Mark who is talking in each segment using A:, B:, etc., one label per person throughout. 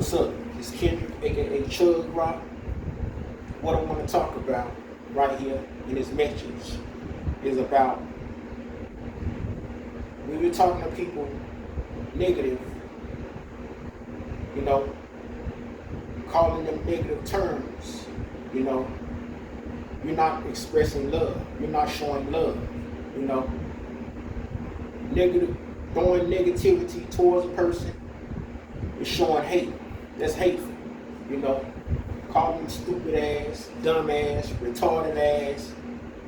A: What's up? It's Kendrick, aka Chug Rock. What I want to talk about right here in this message is about when you're talking to people negative, you know, calling them negative terms, you know, you're not expressing love. You're not showing love, you know. Throwing negativity towards a person is showing hate. That's hateful, you know. Calling them stupid ass, dumb ass, retarded ass,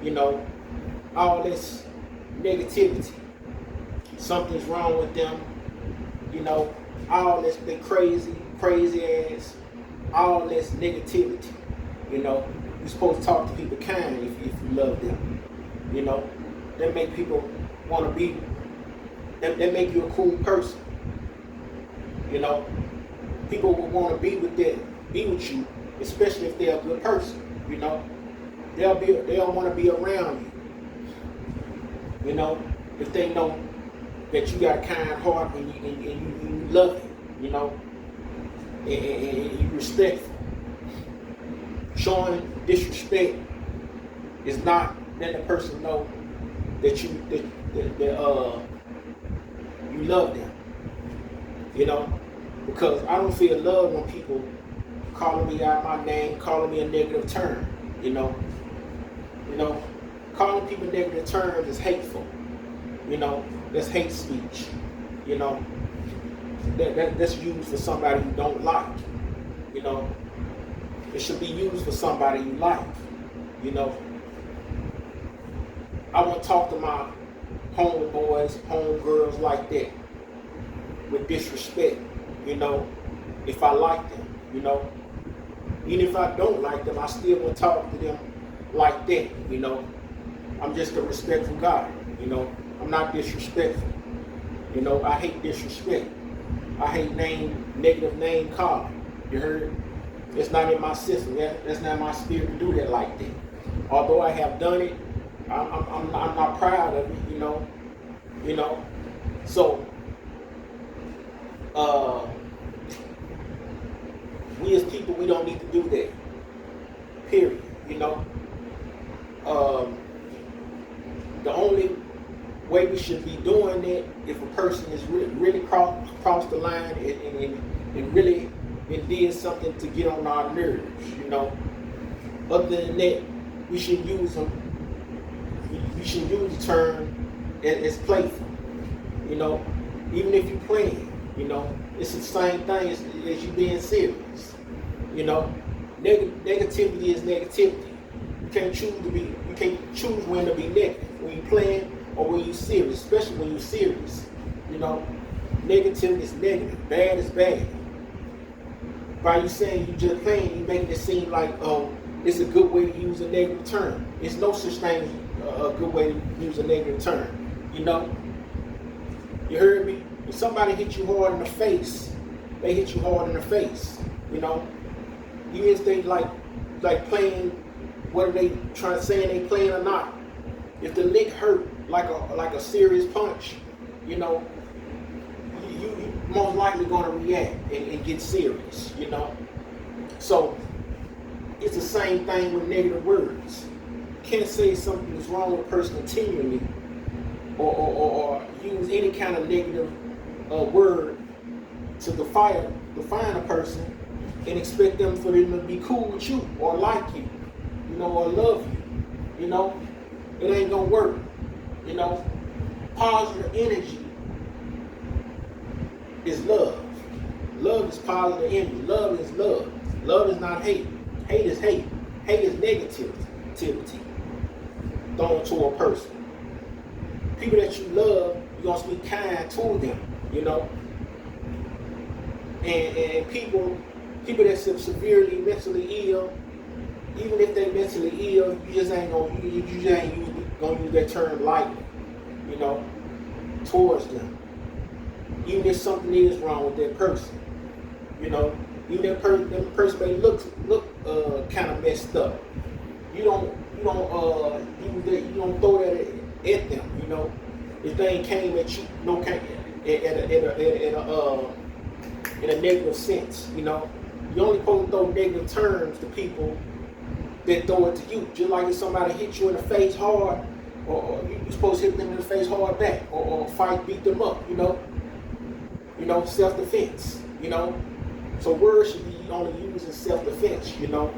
A: you know, all this negativity. Something's wrong with them, you know, all this, they crazy ass, all this negativity, you know. You're supposed to talk to people kind if you love them, you know. That make people want to be, that make you a cool person, you know. People will want to be with you, especially if they're a good person, you know. They'll want to be around you, you know, if they know that you got a kind heart and you love it, you know, and you respectful. Showing disrespect is not letting the person know that you love them, you know. Because I don't feel love when people calling me out my name, calling me a negative term, you know. You know, calling people negative terms is hateful, you know. That's hate speech, you know. That's used for somebody you don't like, you know. It should be used for somebody you like, you know. I won't talk to my homeboys, homegirls like that with disrespect, you know, if I like them, you know. Even if I don't like them, I still won't talk to them like that, you know. I'm just a respectful guy, you know. I'm not disrespectful, you know. I hate disrespect. I hate negative name calling. You heard? It's not in my system. That's not my spirit to do that like that. Although I have done it, I'm not proud of it, you know. You know. So we as people, we don't need to do that. Period. You know. The only way we should be doing it if a person is really crossed the line and really did something to get on our nerves, you know. Other than that, we should use them. We should use the term as playful, you know. Even if you're playing, you know, it's the same thing as you being serious, you know. Negativity is negativity. You can't choose when to be negative, when you're playing or when you're serious, especially when you're serious, you know. Negativity is negative, bad is bad. By you saying you just playing, you making it seem like it's a good way to use a negative term. It's no such thing as a good way to use a negative term. You know? You heard me? If somebody hit you hard in the face, they hit you hard in the face. You know? Even if they like playing, whether they saying they playing or not. If the lick hurt like a serious punch, you know, you most likely gonna react and get serious, you know. So it's the same thing with negative words. You can't say something is wrong with a person continually or use any kind of negative word to define a person and expect them for them to be cool with you or like you, you know, or love you, you know. It ain't gonna work, you know. Positive energy is love. Love is positive energy. Love is love. Love is not hate. Hate is hate. Hate is negativity thrown to a person. People that you love, you're gonna speak kind to them, you know. And people that's severely mentally ill, even if they're mentally ill, you just ain't gonna use that term lightly, you know, towards them. Even if something is wrong with that person, you know, even if that person may look kind of messed up, you don't throw that at them, you know. If they came at you, at in a negative sense. You know, you only supposed to throw negative terms to people that throw it to you. Just like if somebody hit you in the face hard, or you're supposed to hit them in the face hard back, or fight, beat them up. You know, self-defense. You know, so words should be only used in self-defense. You know,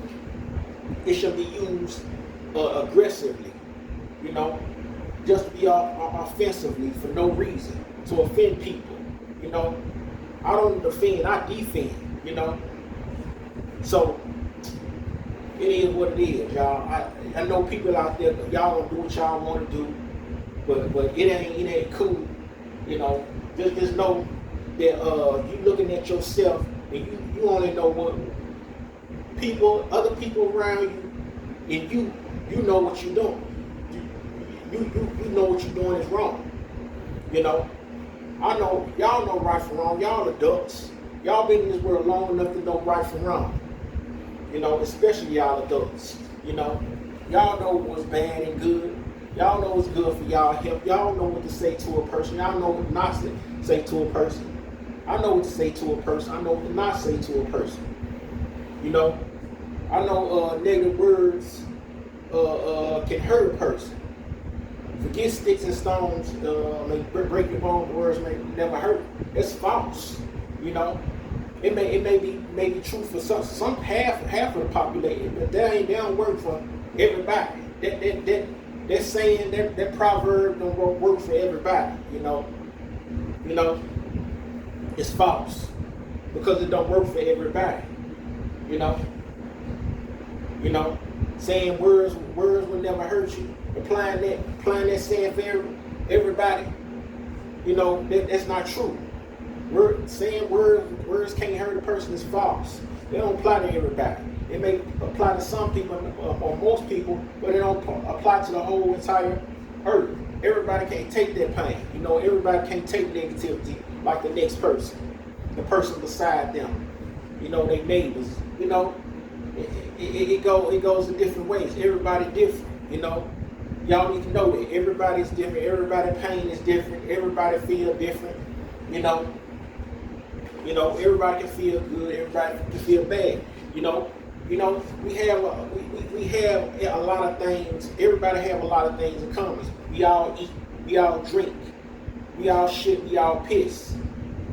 A: it should be used aggressively. You know, just to be offensively for no reason, to offend people. You know, I don't defend, I defend. You know, so it is what it is, y'all. I know people out there, y'all gonna do what y'all want to do, but it ain't cool. You know, just know that you looking at yourself and you only know what other people around you, and you know what you're doing. You know what you're doing is wrong. You know, I know y'all know right from wrong. Y'all adults. Y'all been in this world long enough to know right from wrong. You know, especially y'all adults. You know, y'all know what's bad and good. Y'all know what's good for y'all health. Y'all know what to say to a person. Y'all know what not to say to a person. I know what to say to a person. I know what to not say to a person. You know, I know negative words can hurt a person. Forget sticks and stones may break your bones. Words may never hurt. It's false. You know, it may be true for some half of the population, but they don't work for everybody. That saying, that proverb don't work for everybody. You know, it's false because it don't work for everybody. You know, saying words will never hurt you. Applying that saying for everybody, you know, that's not true. Saying words can't hurt a person is false. They don't apply to everybody. It may apply to some people or most people, but it don't apply to the whole entire earth. Everybody can't take that pain. You know, everybody can't take negativity like the next person, the person beside them. You know, their neighbors. You know, it goes in different ways. Everybody different. You know. Y'all need to know that everybody's different. Everybody's pain is different. Everybody feel different. You know, everybody can feel good. Everybody can feel bad. You know, we have a lot of things. Everybody have a lot of things in common. We all eat. We all drink. We all shit. We all piss.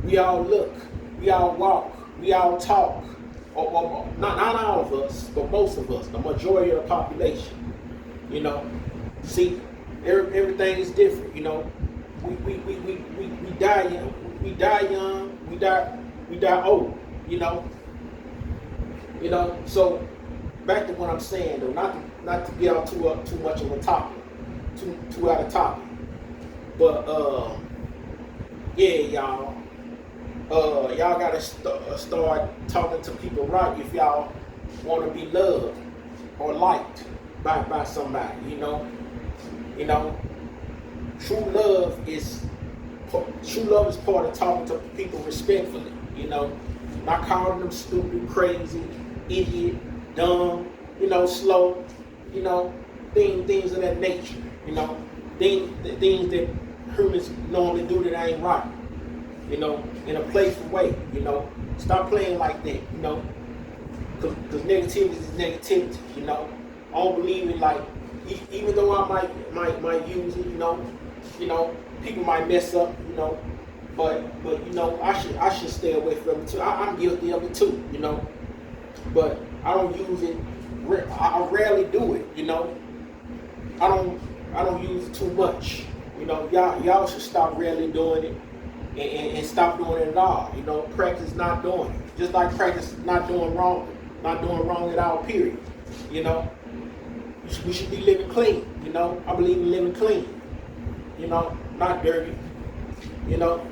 A: We all look. We all walk. We all talk. Or not all of us, but most of us, the majority of the population. You know. See, everything is different, you know. We die young. We die young. We die old, you know. So back to what I'm saying though, not to get out too much of a topic, too out of topic. But yeah, y'all gotta start talking to people right if y'all want to be loved or liked by somebody, you know. True love is part of talking to people respectfully, you know, not calling them stupid, crazy, idiot, dumb, you know, slow, you know, things of that nature, you know, things that humans normally do that ain't right, you know, in a playful way, you know. Stop playing like that, you know, because negativity is negativity, you know. I don't believe it. Like, even though I might use it, you know, people might mess up, you know, but you know, I should stay away from it too. I'm guilty of it too, you know, but I don't use it. I rarely do it, you know. I don't use it too much, you know. Y'all should stop rarely doing it and stop doing it at all, you know. Practice not doing it, just like practice not doing wrong at all. Period, you know. We should be living clean, you know. I believe in living clean, you know, not dirty, you know.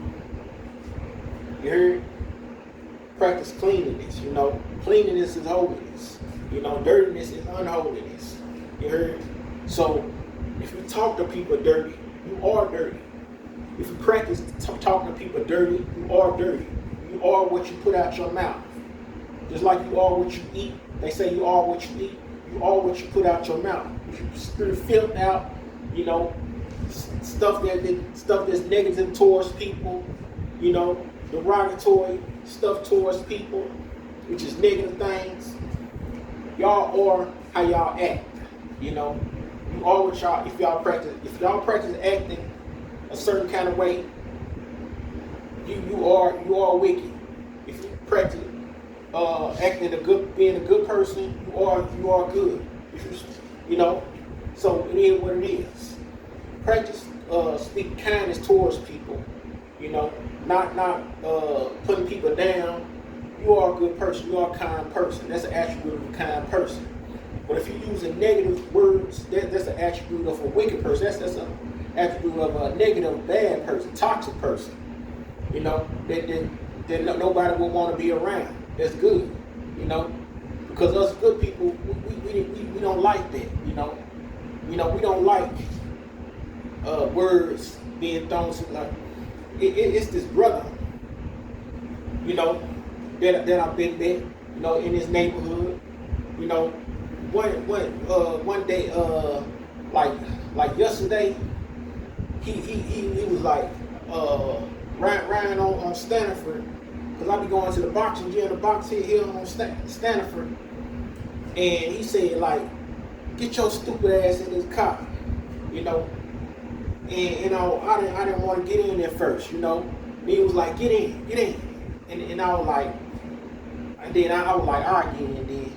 A: You heard? Practice cleanliness, you know. Cleanliness is holiness, you know. Dirtiness is unholiness. You heard? So if you talk to people dirty, you are dirty. If you practice talking to people dirty, you are dirty. You are what you put out your mouth. Just like you are what you eat. They say you are what you eat. You are what you put out your mouth. If you spit filth out, you know, stuff that's negative towards people, you know, derogatory stuff towards people, which is negative things, y'all are how y'all act. You know, you are what y'all. If y'all practice acting a certain kind of way, you are wicked. If you practice being a good person, you are good. You know, so it is what it is. Practice speak kindness towards people. You know, not putting people down. You are a good person. You are a kind person. That's an attribute of a kind person. But if you're using negative words, that's an attribute of a wicked person. That's an attribute of a negative, bad person, toxic person. You know, that nobody will want to be around. That's good. You know, because us good people, we don't like that. You know, we don't like words being thrown. Like it's this brother. You know, that I've been there. You know, in his neighborhood. You know. One day, like yesterday, he was like riding on Stanford, because I be going to the boxing gym, the box here on Stanford, and he said like, get your stupid ass in this car, you know, and you know I didn't want to get in there first, you know, and he was like, get in, and I was like, and then I was like, all right, get in then.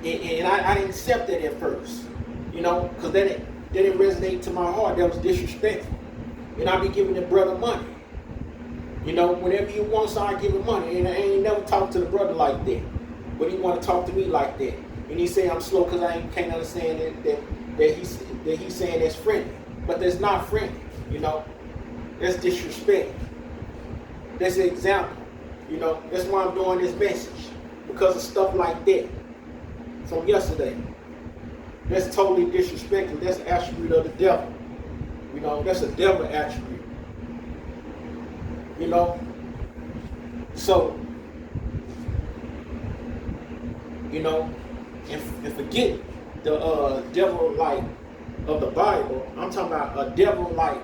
A: And I didn't accept that at first, you know, because that didn't resonate to my heart. That was disrespectful. And I be giving the brother money. You know, whenever he wants, I give him money. And I ain't never talked to the brother like that. But he want to talk to me like that. And he say I'm slow because I can't understand that he's saying that's friendly. But that's not friendly, you know. That's disrespect. That's an example. You know, that's why I'm doing this message. Because of stuff like that. From yesterday. That's totally disrespectful. That's an attribute of the devil. You know, that's a devil attribute. You know? So, you know, and forget the devil like of the Bible. I'm talking about a devil like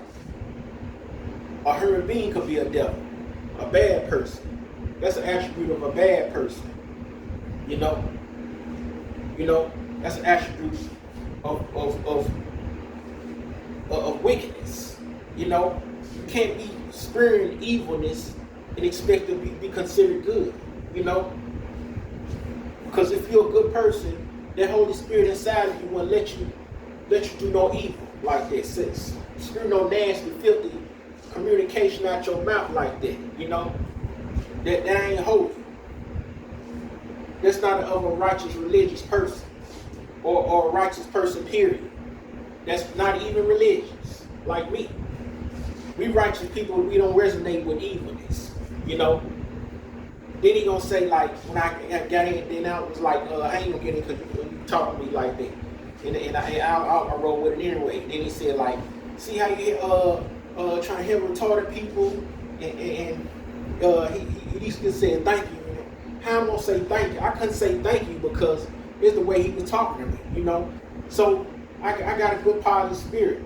A: a human being could be a devil. A bad person. That's an attribute of a bad person. You know? You know, that's an attribute of wickedness. You know, you can't be spewing evilness and expect to be considered good. You know, because if you're a good person, that Holy Spirit inside of you won't let you do no evil like that. Spew no nasty, filthy communication out your mouth like that. You know, that ain't holy. That's not of a righteous religious person or a righteous person, period. That's not even religious, like me. We righteous people, we don't resonate with evilness, you know. Then he gonna say like, when I got in, then I was like, I ain't gonna get in because you talking to me like that. And I roll with it anyway. Then he said like, see how you trying to help retarded people, and he just said thank you. How I'm gonna say thank you? I couldn't say thank you because it's the way he was talking to me, you know. So I got a good positive spirit.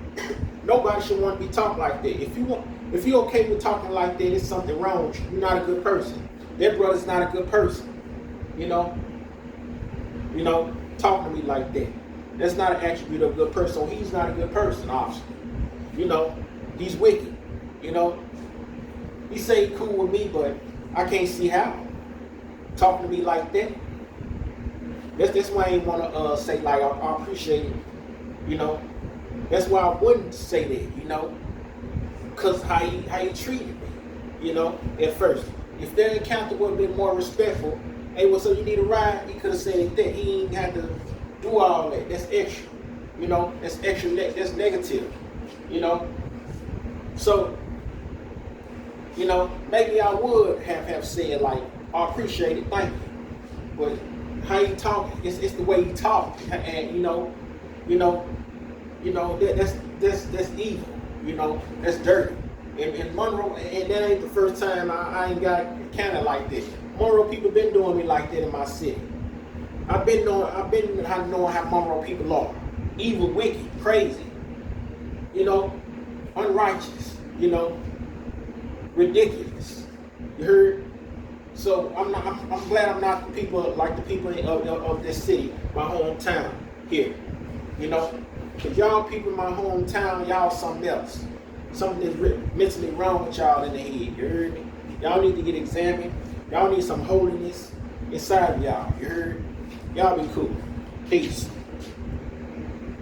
A: Nobody should want to be talking like that. If you're okay with talking like that, it's something wrong with you. You're not a good person. That brother's not a good person. You know, talking to me like that. That's not an attribute of a good person. So he's not a good person, obviously. You know, he's wicked. You know, he say he cool with me, but I can't see how. Talking to me like that. That's why I ain't want to say like I appreciate it. You know, that's why I wouldn't say that. You know, cause how he treated me. You know, at first, if their encounter would have been more respectful, hey, well, so you need a ride? He could have said that. He ain't had to do all that. That's extra. You know, that's extra. That's negative. You know, so you know maybe I would have said like, I appreciate it, thank you. But how you talk, it's the way you talk, and you know, that's evil. You know, that's dirty. And Monroe, and that ain't the first time I ain't got kind of like this. Monroe people been doing me like that in my city. I've been knowing how Monroe people are. Evil, wicked, crazy. You know, unrighteous. You know, ridiculous. You heard? So I'm glad I'm not the people like the people of this city, my hometown here. You know, because y'all people in my hometown, y'all something else. Something is mentally wrong with y'all in the head. You heard me? Y'all need to get examined. Y'all need some holiness inside of y'all. You heard? Y'all be cool. Peace.